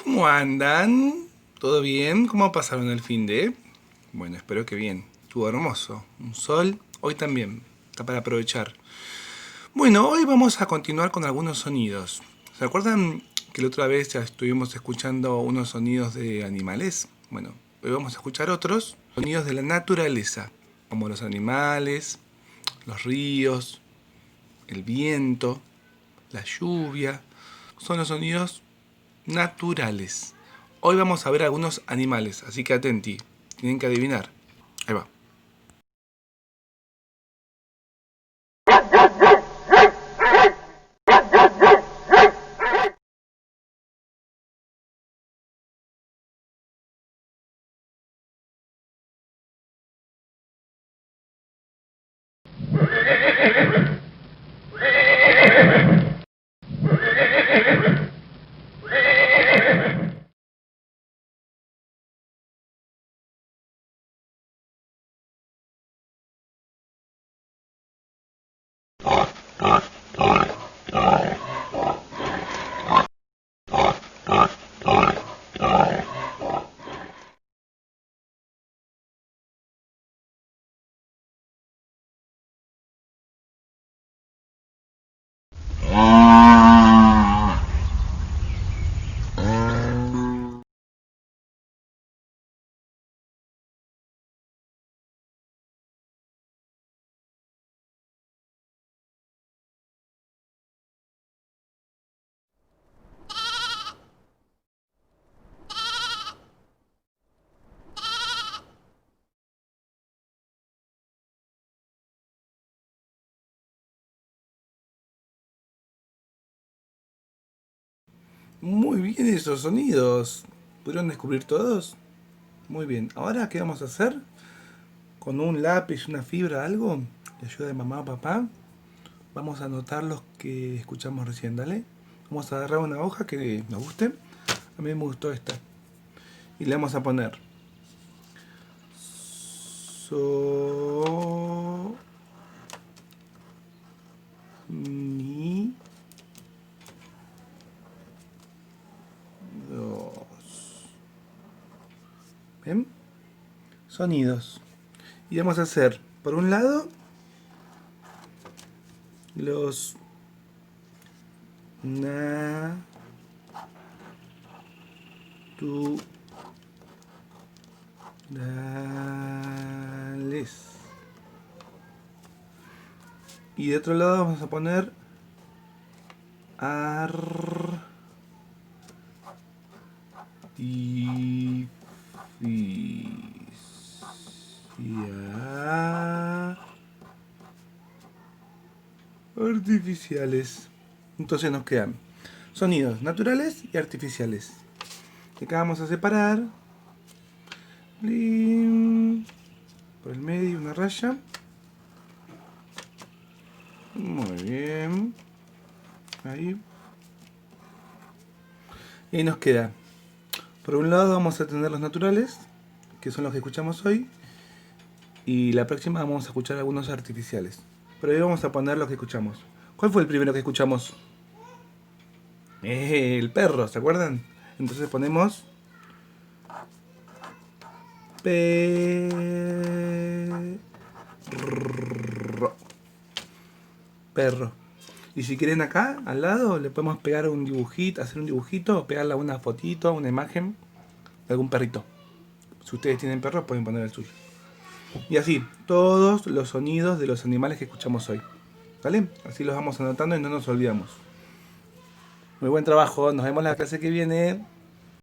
¿Cómo andan? ¿Todo bien? ¿Cómo pasaron el fin de? Bueno, espero que bien. Estuvo hermoso. Un sol. Hoy también. Está para aprovechar. Bueno, hoy vamos a continuar con algunos sonidos. ¿Se acuerdan que la otra vez ya estuvimos escuchando unos sonidos de animales? Bueno, hoy vamos a escuchar otros sonidos de la naturaleza, como los animales, los ríos, el viento, la lluvia. Son los sonidos naturales. Hoy vamos a ver algunos animales, así que atenti. Tienen que adivinar. Ahí va. Muy bien esos sonidos. ¿Pudieron descubrir todos? Muy bien. Ahora, ¿qué vamos a hacer? Con un lápiz, una fibra, algo, de ayuda de mamá o papá, vamos a anotar los que escuchamos recién, ¿dale? Vamos a agarrar una hoja que nos guste. A mí me gustó esta. Y le vamos a poner So ni dos. ¿Ven? Sonidos. Y vamos a hacer, por un lado, los naturales. Y de otro lado vamos a poner artificiales. Entonces nos quedan sonidos naturales y artificiales. Y acá vamos a separar por el medio una raya. Muy bien. Ahí. Y ahí nos queda. Por un lado vamos a tener los naturales, que son los que escuchamos hoy. Y la próxima vamos a escuchar algunos artificiales. Pero hoy vamos a poner los que escuchamos. ¿Cuál fue el primero que escuchamos? El perro, ¿se acuerdan? Entonces ponemos perro. Y si quieren acá, al lado, le podemos pegar un dibujito, hacer un dibujito, o pegarle una fotito, una imagen de algún perrito. Si ustedes tienen perros, pueden poner el suyo. Y así, todos los sonidos de los animales que escuchamos hoy. ¿Vale? Así los vamos anotando y no nos olvidamos. Muy buen trabajo, nos vemos la clase que viene.